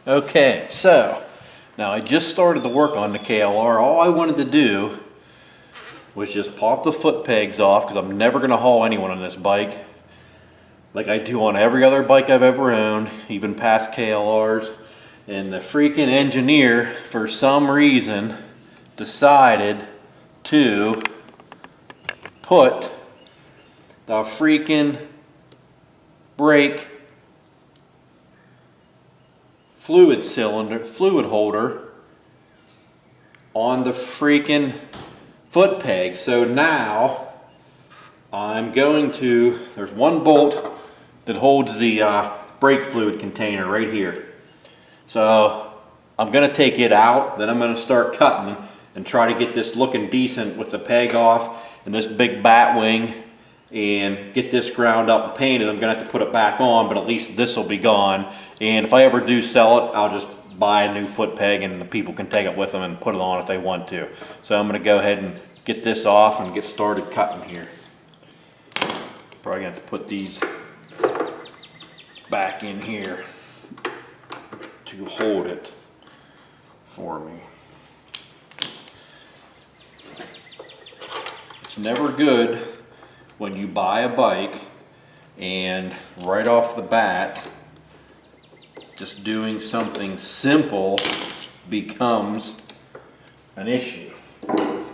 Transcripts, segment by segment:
Okay, so now I just started to work on the KLR. All I wanted to do was just pop the foot pegs off because I'm never going to haul anyone on this bike like I do on every other bike I've ever owned, even past KLRs. And the freaking engineer, for some reason, decided to put the freaking brake fluid holder on the freaking foot peg. So now I'm going to, there's one bolt that holds the brake fluid container right here. So I'm going to take it out, then I'm going to start cutting and try to get this looking decent with the peg off and this big bat wing, and get this ground up and painted. I'm going to have to put it back on, but at least this will be gone. And if I ever do sell it, I'll just buy a new foot peg and the people can take it with them and put it on if they want to. So I'm going to go ahead and get this off and get started cutting here. Probably going to have to put these back in here to hold it for me. It's never good when you buy a bike and right off the bat just doing something simple becomes an issue. You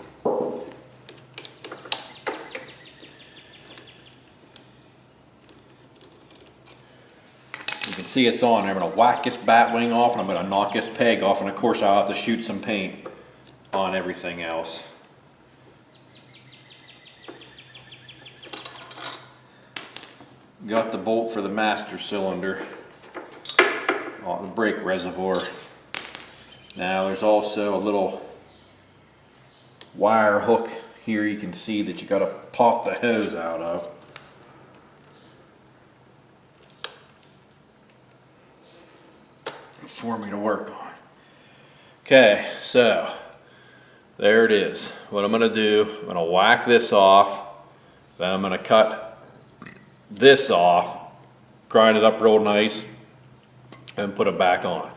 can see it's on. I'm going to whack this bat wing off and I'm going to knock this peg off, and of course I'll have to shoot some paint on everything else. Got the bolt for the master cylinder on the brake reservoir. Now there's also a little wire hook here you can see that you got to pop the hose out of. For me to work on. Okay, so there it is. What I'm going to do, I'm going to whack this off, then I'm going to cut this off, grind it up real nice, and put it back on.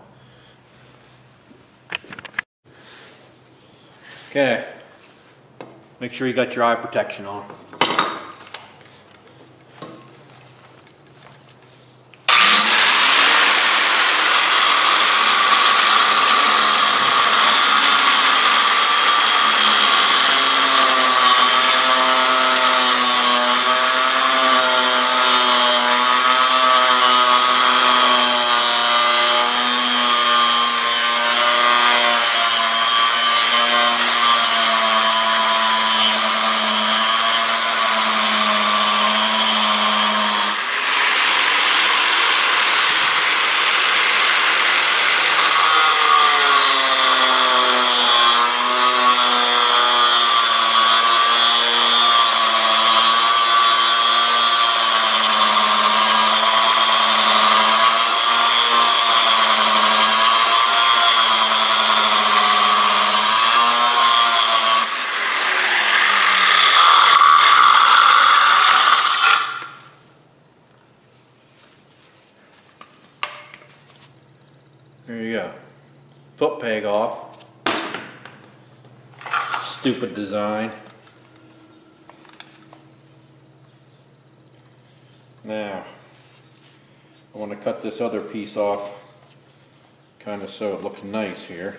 Okay, make sure you got your eye protection on. There you go. Foot peg off. Stupid design. Now, I want to cut this other piece off kind of so it looks nice here.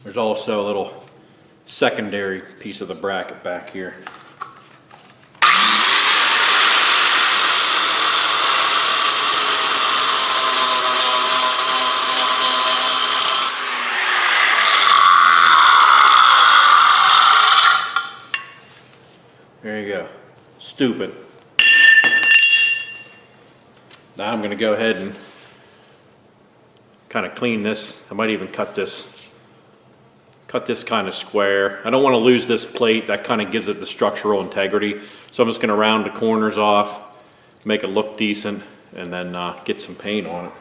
There's also a little secondary piece of the bracket back here. stupid. Now I'm going to go ahead and kind of clean this. I might even cut this kind of square. I don't want to lose this plate. That kind of gives it the structural integrity. So I'm just going to round the corners off, make it look decent, and then get some paint on it.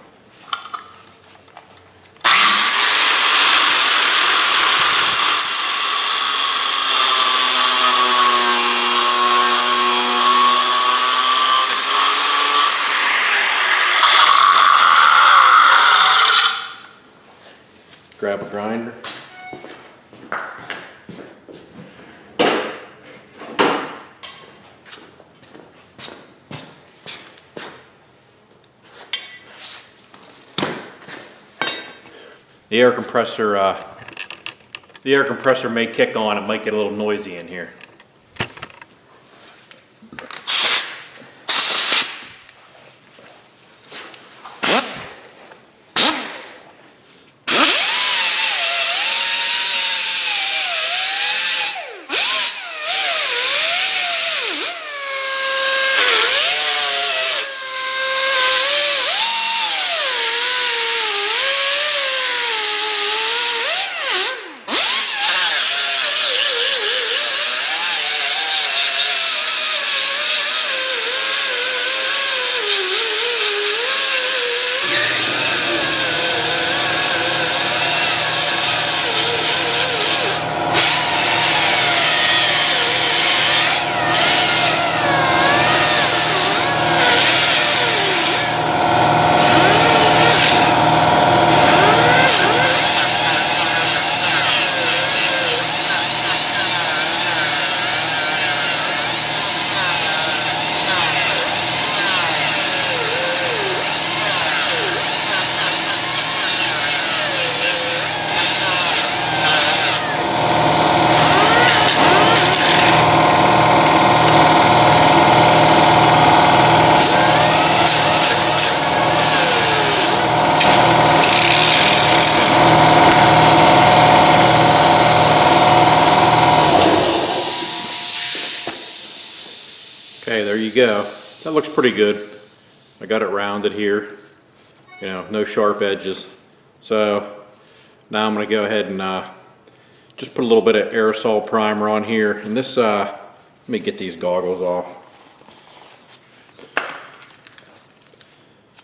Grab a grinder. The air compressor may kick on. It might get a little noisy in here. Okay, there you go. That looks pretty good. I got it rounded here. You know, no sharp edges. So now I'm going to go ahead and just put a little bit of aerosol primer on here. And this, let me get these goggles off.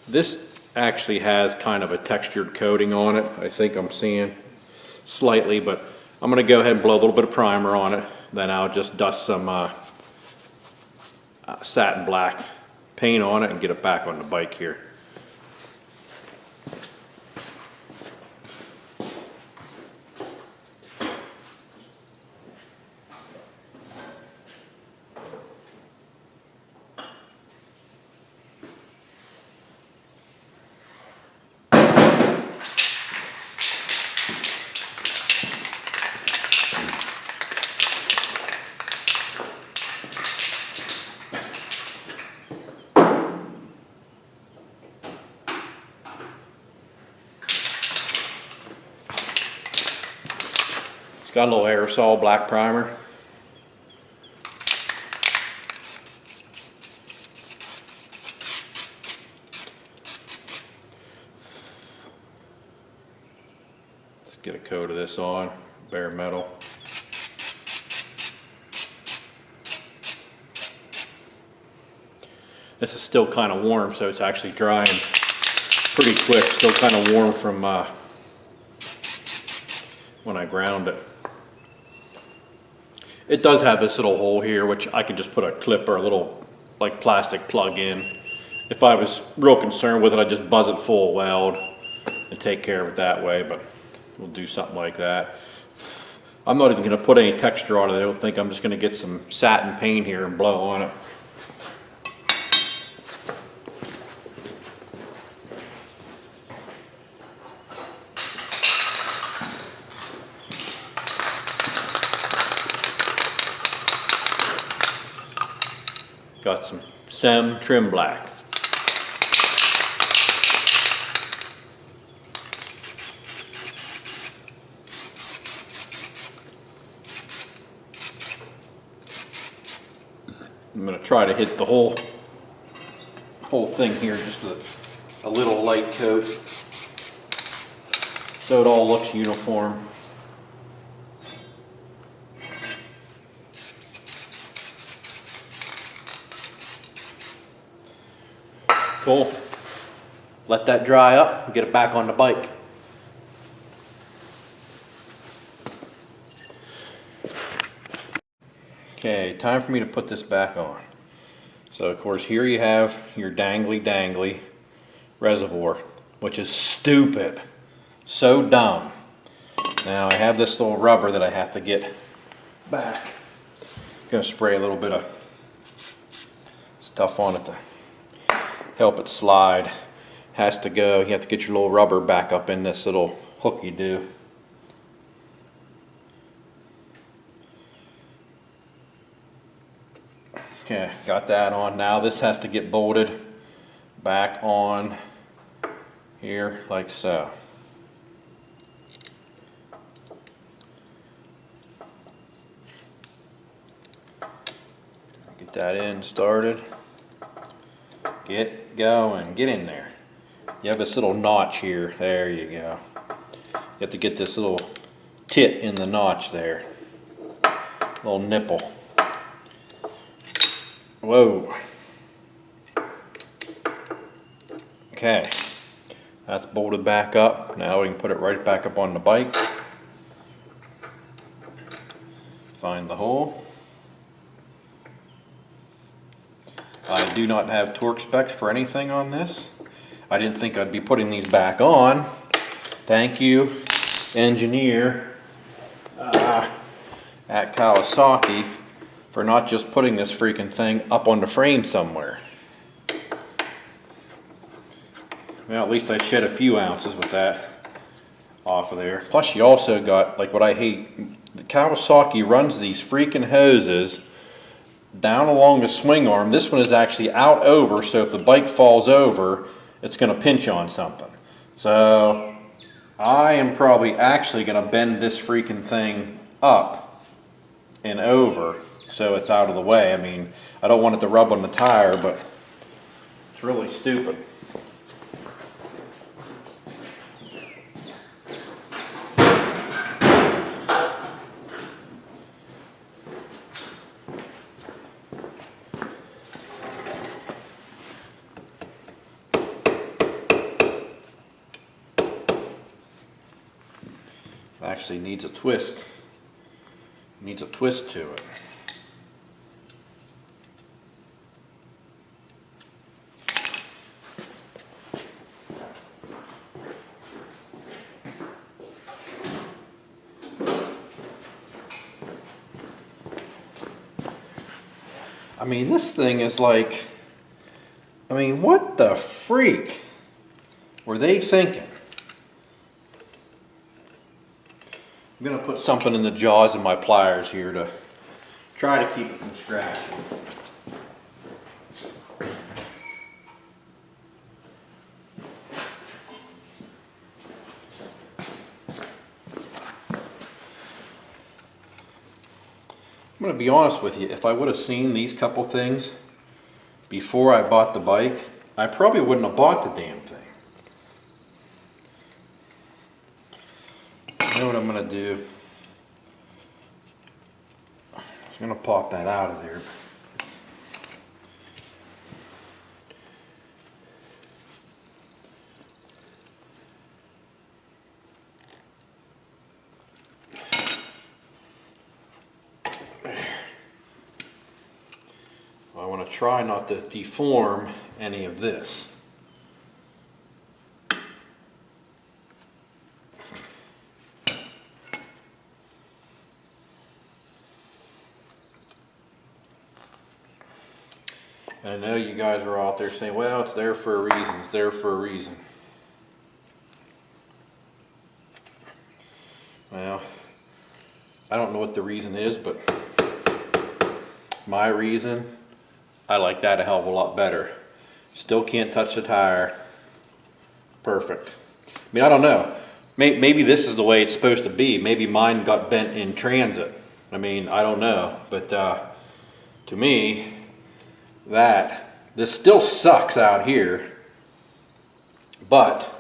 This actually has kind of a textured coating on it. I think I'm seeing slightly, but I'm going to go ahead and blow a little bit of primer on it. Then I'll just dust some satin black paint on it and get it back on the bike here. It's got a little aerosol black primer. Let's get a coat of this on, bare metal. This is still kind of warm, so it's actually drying pretty quick. Still kind of warm from when I ground it. It does have this little hole here, which I could just put a clip or a little like plastic plug in. If I was real concerned with it, I'd just buzz it full weld and take care of it that way, but we'll do something like that. I'm not even going to put any texture on it. I don't think. I'm just going to get some satin paint here and blow on it. Got some SEM trim black. I'm going to try to hit the whole thing here just with a little light coat so it all looks uniform. Cool. Let that dry up and get it back on the bike. Okay, time for me to put this back on. So of course here you have your dangly reservoir, which is stupid. So dumb. Now I have this little rubber that I have to get back. I'm gonna spray a little bit of stuff on it to help it slide. Has to go. You have to get your little rubber back up in this little hook you do. Okay, got that on. Now this has to get bolted back on here like so. Get that in started. Get going. Get in there. You have this little notch here. There you go. You have to get this little tit in the notch there. Little nipple. Whoa. Okay. That's bolted back up. Now we can put it right back up on the bike. Find the hole. I do not have torque specs for anything on this. I didn't think I'd be putting these back on. Thank you, engineer at Kawasaki, for not just putting this freaking thing up on the frame somewhere. Well, at least I shed a few ounces with that off of there. Plus you also got, like what I hate, the Kawasaki runs these freaking hoses down along the swing arm. This one is actually out over, so if the bike falls over, it's going to pinch on something. So I am probably actually going to bend this freaking thing up and over so it's out of the way. I mean, I don't want it to rub on the tire, but it's really stupid. Actually needs a twist. Needs a twist to it. I mean, this thing is like, I mean, what the freak were they thinking? I'm going to put something in the jaws of my pliers here to try to keep it from scratching. I'm going to be honest with you, if I would have seen these couple things before I bought the bike, I probably wouldn't have bought the damn thing. You know what I'm going to do? I'm going to pop that out of there. I want to try not to deform any of this. And I know you guys are out there saying, well, it's there for a reason, it's there for a reason. Well, I don't know what the reason is, but my reason, I like that a hell of a lot better. Still can't touch the tire. Perfect. I mean, I don't know. Maybe this is the way it's supposed to be. Maybe mine got bent in transit. I mean, I don't know. But to me, that. This still sucks out here, but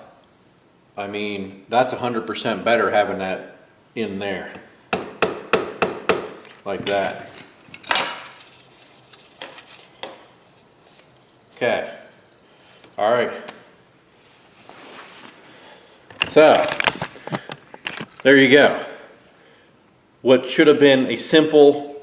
I mean, that's 100% better having that in there, like that. Okay, all right. So, there you go. What should have been a simple,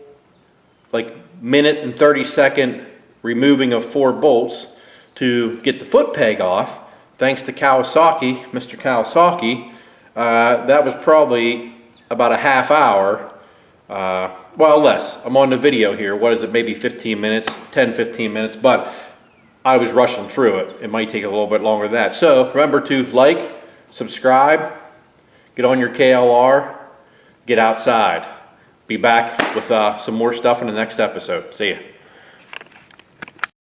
like minute and 30-second removing of 4 bolts to get the foot peg off, thanks to Kawasaki, Mr. Kawasaki, that was probably about a half hour. Well, less. I'm on the video here. What is it? Maybe 15 minutes, 10, 15 minutes, but I was rushing through it. It might take a little bit longer than that. So remember to like, subscribe, get on your KLR, get outside. Be back with some more stuff in the next episode. See ya.